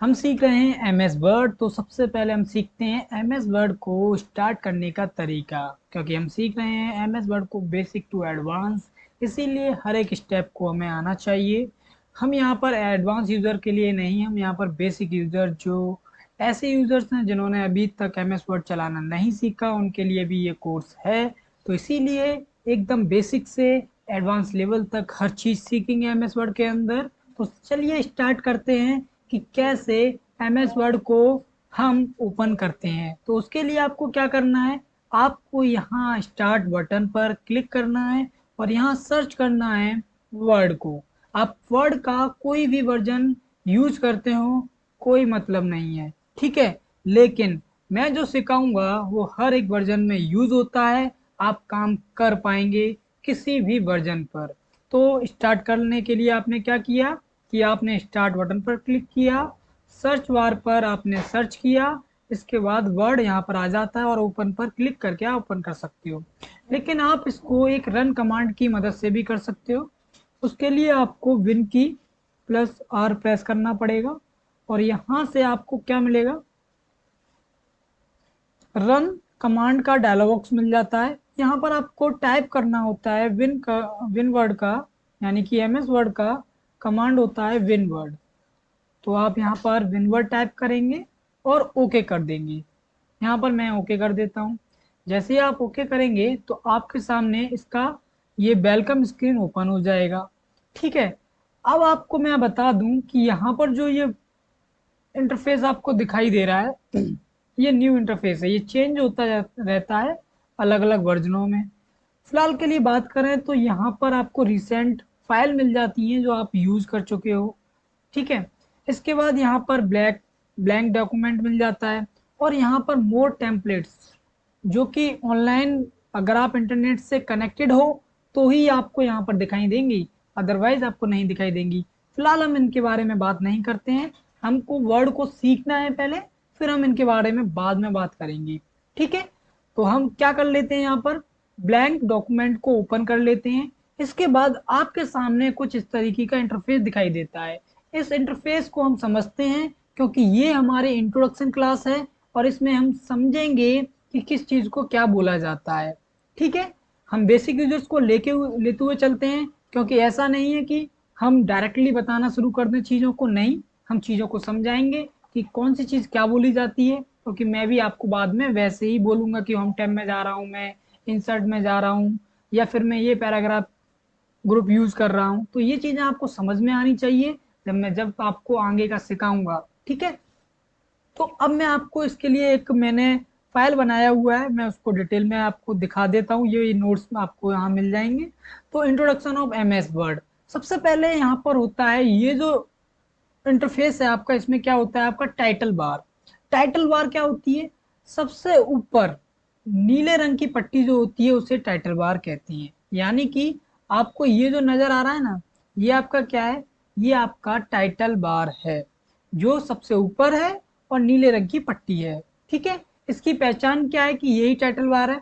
हम सीख रहे हैं एमएस वर्ड। तो सबसे पहले हम सीखते हैं एमएस वर्ड को स्टार्ट करने का तरीका, क्योंकि हम सीख रहे हैं एमएस वर्ड को बेसिक टू एडवांस, इसीलिए हर एक स्टेप को हमें आना चाहिए। हम यहाँ पर एडवांस यूज़र के लिए नहीं, हम यहाँ पर बेसिक यूज़र, जो ऐसे यूज़र्स हैं जिन्होंने अभी तक एमएस वर्ड चलाना नहीं सीखा, उनके लिए भी ये कोर्स है। तो इसीलिए एकदम बेसिक से एडवांस लेवल तक हर चीज़ सीखेंगे एमएस वर्ड के अंदर। तो चलिए स्टार्ट करते हैं कि कैसे एमएस वर्ड को हम ओपन करते हैं। तो उसके लिए आपको क्या करना है, आपको यहाँ स्टार्ट बटन पर क्लिक करना है और यहाँ सर्च करना है वर्ड को। आप वर्ड का कोई भी वर्जन यूज करते हो, कोई मतलब नहीं है, ठीक है। लेकिन मैं जो सिखाऊंगा वो हर एक वर्जन में यूज होता है, आप काम कर पाएंगे किसी भी वर्जन पर। तो स्टार्ट करने के लिए आपने क्या किया कि आपने स्टार्ट बटन पर क्लिक किया, सर्च बार पर आपने सर्च किया, इसके बाद वर्ड यहाँ पर आ जाता है और ओपन पर क्लिक करके आप ओपन कर सकते हो। लेकिन आप इसको एक रन कमांड की मदद से भी कर सकते हो। उसके लिए आपको विन की प्लस आर प्रेस करना पड़ेगा और यहाँ से आपको क्या मिलेगा, रन कमांड का डायलॉग बॉक्स मिल जाता है। यहाँ पर आपको टाइप करना होता है विन वर्ड का, यानी कि एमएस वर्ड का कमांड होता है विन वर्ड। तो आप यहाँ पर विन वर्ड टाइप करेंगे और ओके कर देंगे। यहाँ पर मैं ओके कर देता हूँ। जैसे ही आप ओके करेंगे तो आपके सामने इसका ये वेलकम स्क्रीन ओपन हो जाएगा, ठीक है। अब आपको मैं बता दूं कि यहाँ पर जो ये इंटरफेस आपको दिखाई दे रहा है, ये न्यू इंटरफेस है, ये चेंज होता रहता है अलग अलग वर्जनों में। फिलहाल के लिए बात करें तो यहाँ पर आपको रिसेंट फाइल मिल जाती हैं जो आप यूज कर चुके हो, ठीक है। इसके बाद यहाँ पर ब्लैंक डॉक्यूमेंट मिल जाता है और यहाँ पर मोर टेम्पलेट्स, जो कि ऑनलाइन अगर आप इंटरनेट से कनेक्टेड हो तो ही आपको यहाँ पर दिखाई देंगी, अदरवाइज आपको नहीं दिखाई देंगी। फिलहाल हम इनके बारे में बात नहीं करते हैं, हमको वर्ड को सीखना है पहले, फिर हम इनके बारे में बाद में बात करेंगे, ठीक है। तो हम क्या कर लेते हैं, यहाँ पर ब्लैंक डॉक्यूमेंट को ओपन कर लेते हैं। इसके बाद आपके सामने कुछ इस तरीके का इंटरफेस दिखाई देता है। इस इंटरफेस को हम समझते हैं क्योंकि ये हमारे इंट्रोडक्शन क्लास है और इसमें हम समझेंगे कि किस चीज को क्या बोला जाता है, ठीक है। हम बेसिक यूजर्स को लेते हुए चलते हैं, क्योंकि ऐसा नहीं है कि हम डायरेक्टली बताना शुरू कर दें चीज़ों को, नहीं, हम चीज़ों को समझाएंगे कि कौन सी चीज़ क्या बोली जाती है। क्योंकि मैं भी आपको बाद में वैसे ही बोलूंगा कि होम टैब में जा रहा हूँ, मैं इंसर्ट में जा रहा हूँ, या फिर मैं ये पैराग्राफ ग्रुप यूज कर रहा हूँ। तो ये चीज़ें आपको समझ में आनी चाहिए जब आपको आगे का सिखाऊंगा, ठीक है। तो अब मैं आपको इसके लिए एक मैंने फाइल बनाया हुआ है, मैं उसको डिटेल में आपको दिखा देता हूँ, ये नोट्स में आपको यहाँ मिल जाएंगे। तो इंट्रोडक्शन ऑफ एमएस वर्ड, सबसे पहले यहाँ पर होता है ये जो इंटरफेस है आपका, इसमें क्या होता है आपका टाइटल बार। टाइटल बार क्या होती है, सबसे ऊपर नीले रंग की पट्टी जो होती है उसे टाइटल बार कहती है। यानी कि आपको ये जो नजर आ रहा है ना, ये आपका क्या है, ये आपका टाइटल बार है, जो सबसे ऊपर है और नीले रंग की पट्टी है, ठीक है। इसकी पहचान क्या है कि यही टाइटल बार है।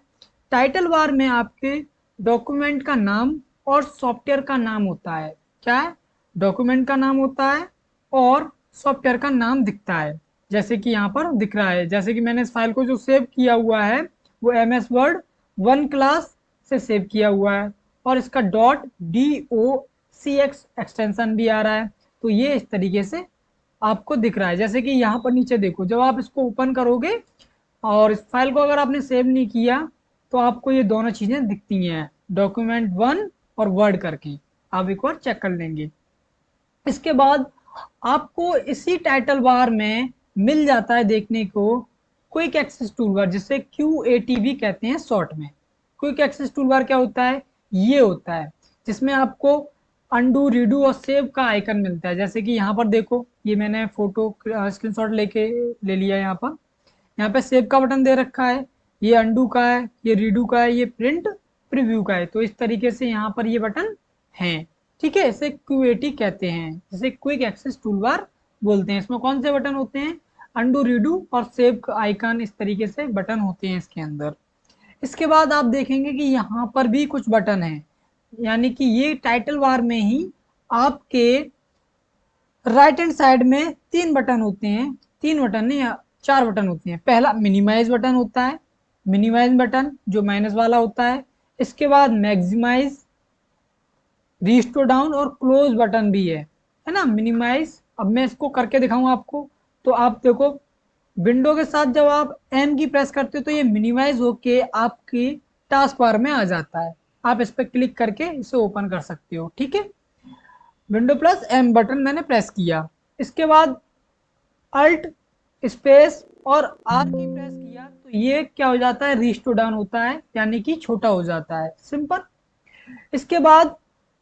टाइटल बार में आपके डॉक्यूमेंट का नाम और सॉफ्टवेयर का नाम होता है। क्या है, डॉक्यूमेंट का नाम होता है और सॉफ्टवेयर का नाम दिखता है, जैसे कि यहाँ पर दिख रहा है। जैसे कि मैंने इस फाइल को जो सेव किया हुआ है वो एम एस वर्ड 1 क्लास से सेव किया हुआ है और इसका .docx एक्सटेंशन भी आ रहा है। तो ये इस तरीके से आपको दिख रहा है। जैसे कि यहाँ पर नीचे देखो, जब आप इसको ओपन करोगे और इस फाइल को अगर आपने सेव नहीं किया तो आपको ये दोनों चीजें दिखती हैं, document1 और वर्ड करके। आप एक बार चेक कर लेंगे। इसके बाद आपको इसी टाइटल बार में मिल जाता है देखने को क्विक एक्सेस टूल बार, जिसे QAT भी कहते हैं शॉर्ट में। क्विक एक्सेस टूल बार क्या होता है, ये होता है जिसमें आपको अंडू, रीडू और सेव का आइकन मिलता है। जैसे कि यहाँ पर देखो, ये मैंने फोटो स्क्रीनशॉट लेके ले लिया है। यहाँ पे सेव का बटन दे रखा है, ये अंडू का है, ये रीडू का है, ये प्रिंट प्रीव्यू का है। तो इस तरीके से यहाँ पर ये बटन हैं, ठीक है। इसे क्यूएटी कहते हैं, जिसे क्विक एक्सेस टूलबार बोलते हैं। इसमें कौन से बटन होते हैं, अंडू, रीडू और सेव आइकन, इस तरीके से बटन होते हैं इसके अंदर। इसके बाद आप देखेंगे कि यहाँ पर भी कुछ बटन है, यानी कि ये टाइटल बार में ही आपके राइट हैंड साइड में 3 बटन होते हैं, 3 बटन नहीं, 4 बटन होते हैं। पहला मिनिमाइज बटन होता है, मिनिमाइज बटन जो माइनस वाला होता है। इसके बाद मैक्सिमाइज, रिस्टोर डाउन और क्लोज बटन भी है ना, मिनिमाइज। अब मैं इसको करके दिखाऊंगा आपको। तो आप देखो, विंडो के साथ जब आप एम की प्रेस करते हो तो ये मिनिमाइज होके आपकी टास्क बार में आ जाता है। आप इस पर क्लिक करके इसे ओपन कर सकते हो, ठीक है। विंडो प्लस एम बटन मैंने प्रेस किया। इसके बाद अल्ट स्पेस और आर की प्रेस किया तो ये क्या हो जाता है, रिस्टोर डाउन होता है, यानी कि छोटा हो जाता है, सिंपल। इसके बाद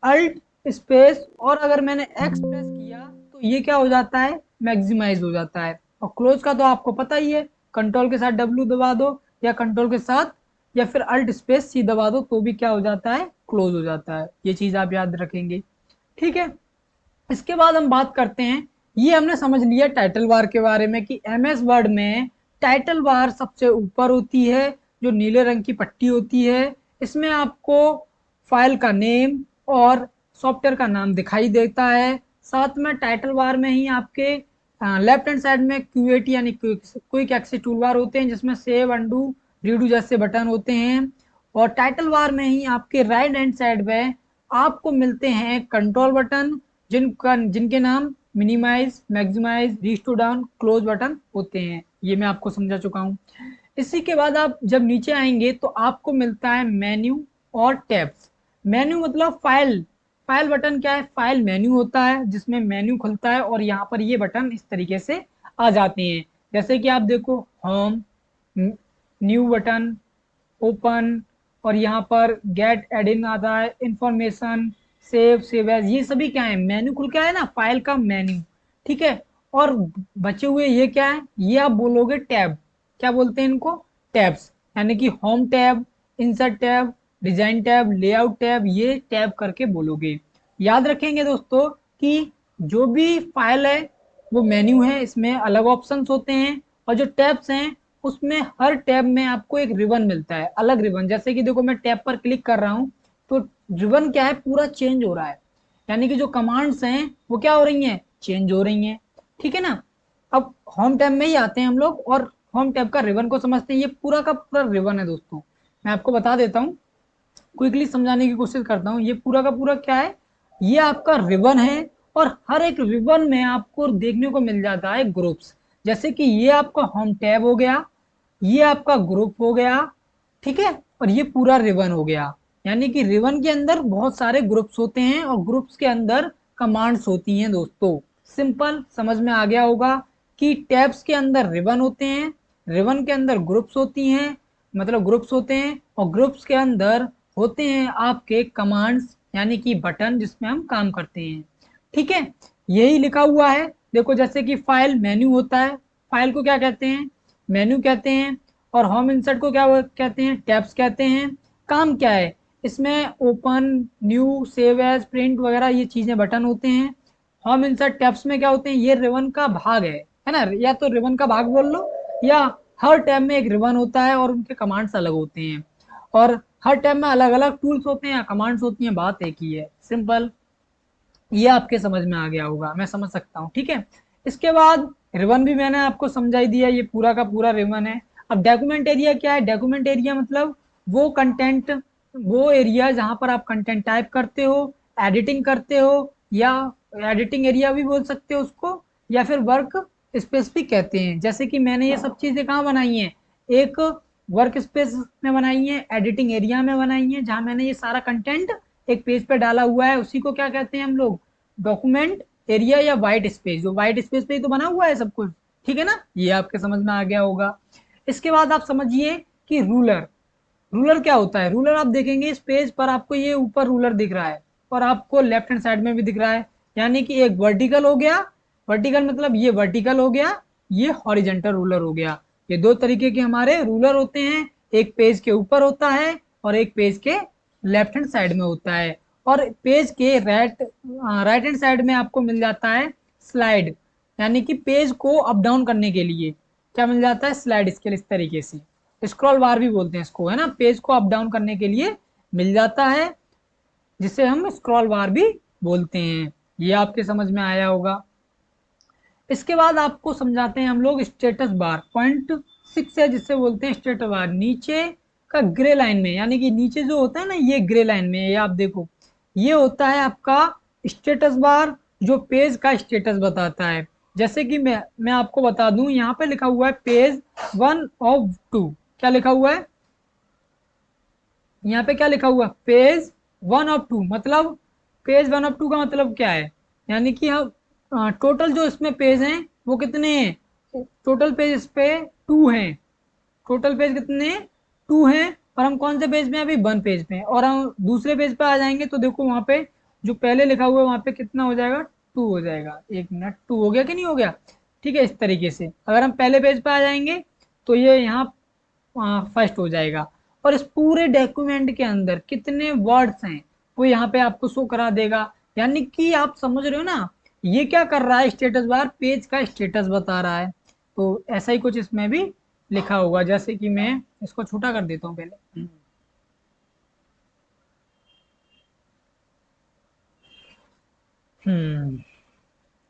अल्ट स्पेस और अगर मैंने एक्स प्रेस किया तो ये क्या हो जाता है, मैक्सिमाइज हो जाता है। और क्लोज का तो आपको पता ही है, कंट्रोल के साथ डब्ल्यू दबा दो या कंट्रोल के साथ या फिर अल्ट स्पेस सी दबा दो तो भी क्या हो जाता है, क्लोज हो जाता है। ये चीज आप याद रखेंगे, ठीक है। इसके बाद हम बात करते हैं, ये हमने समझ लिया टाइटल बार के बारे में कि एमएस वर्ड में टाइटल बार सबसे ऊपर होती है, जो नीले रंग की पट्टी होती है। इसमें आपको फाइल का नेम और सॉफ्टवेयर का नाम दिखाई देता है। साथ में टाइटल बार में ही आपके लेफ्ट हैंड साइड में क्यूएटी यानी क्विक एक्सेस टूल बार होते हैं, जिसमें सेव, अंडू, रीडू जैसे बटन होते हैं। और टाइटल बार में ही आपके राइट हैंड साइड में आपको मिलते हैं कंट्रोल बटन, जिनके नाम minimise, maximise, restore down, close button होते हैं। ये मैं आपको समझा चुका हूँ। इसी के बाद आप जब नीचे आएंगे तो आपको मिलता है मेन्यू और टैब्स। मेन्यू मतलब फाइल, फाइल बटन क्या है, फाइल मेन्यू होता है जिसमें मेन्यू खुलता है और यहाँ पर ये बटन इस तरीके से आ जाते हैं। जैसे कि आप देखो, होम, न्यू बटन, ओपन, और यहाँ पर गेट एडिन आता है, इंफॉर्मेशन, सेव, सेव एज, ये सभी क्या है, मेन्यू खुल के आया ना, फाइल का मेन्यू, ठीक है। और बचे हुए ये क्या है, ये आप बोलोगे टैब। क्या बोलते हैं इनको, टैब्स, यानी कि home tab, insert tab, design tab, layout tab, ये टैब करके बोलोगे। याद रखेंगे दोस्तों कि जो भी फाइल है वो मेन्यू है, इसमें अलग ऑप्शंस होते हैं। और जो टैब्स हैं उसमें हर टैब में आपको एक रिबन मिलता है, अलग रिबन। जैसे कि देखो, मैं टैब पर क्लिक कर रहा हूँ तो रिबन क्या है, पूरा चेंज हो रहा है, यानी कि जो कमांड्स हैं वो क्या हो रही हैं, चेंज हो रही हैं, ठीक है ना। अब होम टैब में ही आते हैं हम लोग और होम टैब का रिबन को समझते हैं। ये पूरा का पूरा रिबन है दोस्तों, मैं आपको बता देता हूँ, क्विकली समझाने की कोशिश करता हूँ। ये पूरा का पूरा क्या है, ये आपका रिबन है। और हर एक रिबन में आपको देखने को मिल जाता है ग्रुप्स। जैसे कि ये आपका होम टैब हो गया, ये आपका ग्रुप हो गया, ठीक है, और ये पूरा रिबन हो गया। यानी कि रिबन के अंदर बहुत सारे ग्रुप्स होते हैं और ग्रुप्स के अंदर कमांड्स होती हैं दोस्तों। सिंपल समझ में आ गया होगा कि टैब्स के अंदर रिबन होते हैं, रिबन के अंदर ग्रुप्स होती हैं, मतलब ग्रुप्स होते हैं, और ग्रुप्स के अंदर होते हैं आपके कमांड्स यानी कि बटन जिसमें हम काम करते हैं, ठीक है। यही लिखा हुआ है, देखो, जैसे कि फाइल मेन्यू होता है, फाइल को क्या कहते हैं, मेन्यू कहते हैं। और होम इंसर्ट को क्या कहते हैं, टैब्स कहते हैं। काम क्या है इसमें, open, new, save as, print वगैरह ये चीजें बटन होते हैं। होम इंसर्ट टैब्स में क्या होते हैं, ये रिबन का भाग है ना, या तो रिबन का भाग बोल लो, या हर टैब में एक रिबन होता है और उनके कमांड्स अलग होते हैं। और हर टैब में अलग अलग टूल्स होते हैं या कमांड्स होती हैं, बात एक ही है, सिंपल। ये आपके समझ में आ गया होगा, मैं समझ सकता हूँ, ठीक है। इसके बाद रिबन भी मैंने आपको समझाई दिया, ये पूरा का पूरा रिबन है। अब डॉक्यूमेंट एरिया क्या है, डॉक्यूमेंट एरिया मतलब वो कंटेंट, वो एरिया जहां पर आप कंटेंट टाइप करते हो, एडिटिंग करते हो, या एडिटिंग एरिया भी बोल सकते हो उसको, या फिर वर्क स्पेस भी कहते हैं। जैसे कि मैंने ये सब चीजें कहाँ बनाई हैं, एक वर्क स्पेस में बनाई है, एडिटिंग एरिया में बनाई है, जहां मैंने ये सारा कंटेंट एक पेज पे डाला हुआ है, उसी को क्या कहते हैं हम लोग, डॉक्यूमेंट एरिया या वाइट स्पेस। जो वाइट स्पेस पे ही तो बना हुआ है सब कुछ, ठीक है ना, ये आपके समझ में आ गया होगा। इसके बाद आप समझिए कि रूलर, रूलर क्या होता है। रूलर आप देखेंगे इस पेज पर आपको ये ऊपर रूलर दिख रहा है और आपको लेफ्ट हैंड साइड में भी दिख रहा है, यानी कि एक वर्टिकल हो गया, वर्टिकल मतलब ये वर्टिकल हो गया, ये हॉरिजेंटल रूलर हो गया। ये दो तरीके के हमारे रूलर होते हैं, एक पेज के ऊपर होता है और एक पेज के लेफ्ट हैंड साइड में होता है। और पेज के राइट हैंड साइड में आपको मिल जाता है स्लाइड, यानी कि पेज को अप डाउन करने के लिए क्या मिल जाता है, स्लाइड स्केल, इस तरीके से। स्क्रॉल बार भी बोलते हैं इसको, है ना, पेज को अप डाउन करने के लिए मिल जाता है, जिसे हम स्क्रॉल बार भी बोलते हैं। ये आपके समझ में आया होगा। इसके बाद आपको समझाते हैं हम लोग स्टेटस बार। पॉइंट 6 है जिससे बोलते हैं स्टेटस बार। नीचे का ग्रे लाइन में, यानी कि नीचे जो होता है ना, ये ग्रे लाइन में, ये आप देखो, ये होता है आपका स्टेटस बार, जो पेज का स्टेटस बताता है। जैसे कि मैं आपको बता दूं, यहाँ पे लिखा हुआ है पेज 1 of 2। क्या लिखा हुआ है यहाँ पे? क्या लिखा हुआ है? Page 1 of 2। मतलब पेज 1 of 2 का मतलब क्या है? यानी कि हम टोटल जो इसमें पेज हैं वो कितने हैं? टोटल पेज इस पे 2 हैं। टोटल पेज कितने? 2 हैं। और हम कौन से पेज पे हैं? अभी 1 पेज पे हैं। और हम दूसरे पेज पे आ जाएंगे तो देखो वहां पे जो पहले लिखा हुआ है वहां पे कितना हो जाएगा? 2 हो जाएगा। 1 मिनट, 2 हो गया कि नहीं हो गया? ठीक है, इस तरीके से अगर हम पहले पेज पे आ जाएंगे तो ये यहाँ फर्स्ट हो जाएगा। और इस पूरे डॉक्यूमेंट के अंदर कितने वर्ड्स हैं वो यहाँ पे आपको शो करा देगा। यानी कि आप समझ रहे हो ना, ये क्या कर रहा है? स्टेटस बार पेज का स्टेटस बता रहा है। तो ऐसा ही कुछ इसमें भी लिखा होगा। जैसे कि मैं इसको छोटा कर देता हूँ पहले। हम्म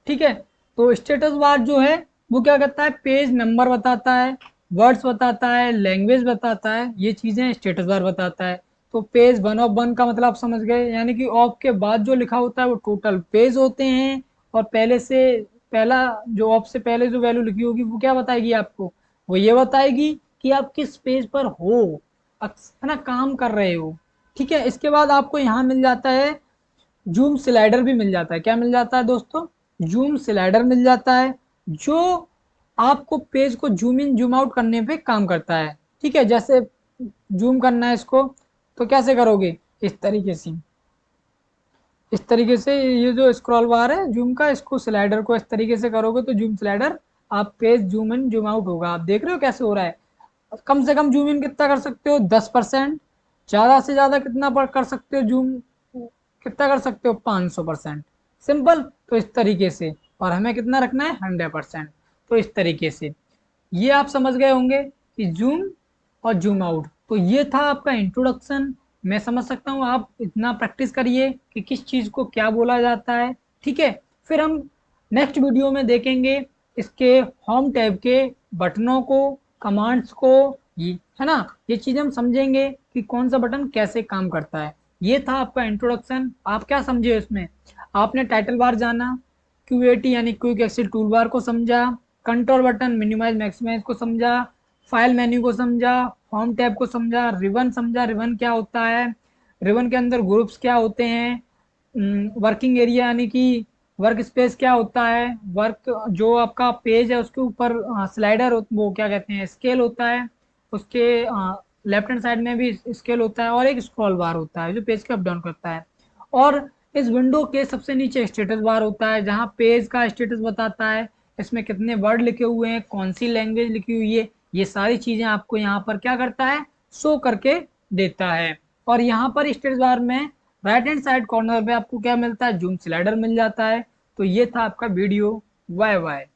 ठीक है। तो स्टेटस बार जो है वो क्या करता है? पेज नंबर बताता है, वर्ड्स बताता है, लैंग्वेज बताता है, ये चीजें स्टेटस बार बताता है। तो पेज 1 of 1 का मतलब आप समझ गए, यानी कि ऑफ के बाद जो लिखा होता है वो टोटल पेज होते हैं। और पहले से पहला जो ऑफ से पहले जो वैल्यू लिखी होगी वो क्या बताएगी आपको? वो ये बताएगी कि आप किस पेज पर हो, है ना, काम कर रहे हो। ठीक है। इसके बाद आपको यहाँ मिल जाता है जूम स्लाइडर भी मिल जाता है। क्या मिल जाता है दोस्तों? जूम स्लाइडर मिल जाता है, जो आपको पेज को जूम इन जूम आउट करने पे काम करता है। ठीक है। जैसे जूम करना है इसको तो कैसे करोगे? इस तरीके से, इस तरीके से ये जो स्क्रॉल बार है जूम का, इसको स्लाइडर को इस तरीके से करोगे तो जूम स्लाइडर, आप page zoom in zoom out होगा। आप देख रहे हो कैसे हो रहा है? कम से कम जूम इन कितना कर सकते हो? 10%। ज्यादा से ज्यादा कितना पर कर सकते हो जूम? कितना कर सकते हो? 500%। सिंपल। तो इस तरीके से, और हमें कितना रखना है? 100%। तो इस तरीके से ये आप समझ गए होंगे कि जूम और जूम आउट। तो ये था आपका इंट्रोडक्शन। मैं समझ सकता हूँ आप इतना प्रैक्टिस करिए कि किस चीज को क्या बोला जाता है। ठीक है। फिर हम नेक्स्ट वीडियो में देखेंगे इसके होम टैब के बटनों को, कमांड्स को, ये है ना, ये चीजें हम समझेंगे कि कौन सा बटन कैसे काम करता है। ये था आपका इंट्रोडक्शन। आप क्या समझे इसमें? आपने टाइटल बार जाना, क्यूएटी यानी क्विक एक्सेस टूल बार को समझा, कंट्रोल बटन मिनिमाइज मैक्सिमाइज को समझा, फाइल मेन्यू को समझा, होम टैब को समझा, रिबन समझा, रिबन क्या होता है, रिबन के अंदर ग्रुप्स क्या होते हैं, वर्किंग एरिया यानी कि वर्क स्पेस क्या होता है, वर्क जो आपका पेज है उसके ऊपर स्लाइडर वो क्या कहते हैं, स्केल होता है, उसके लेफ्ट हैंड साइड में भी स्केल होता है, और एक स्क्रॉल बार होता है जो पेज को अप डाउन करता है। और इस विंडो के सबसे नीचे स्टेटस बार होता है जहाँ पेज का स्टेटस बताता है, इसमें कितने वर्ड लिखे हुए हैं, कौन सी लैंग्वेज लिखी हुई है, ये सारी चीजें आपको यहाँ पर क्या करता है? शो करके देता है। और यहाँ पर स्टेटस बार में राइट हैंड साइड कॉर्नर पे आपको क्या मिलता है? जूम स्लाइडर मिल जाता है। तो ये था आपका वीडियो। Bye bye.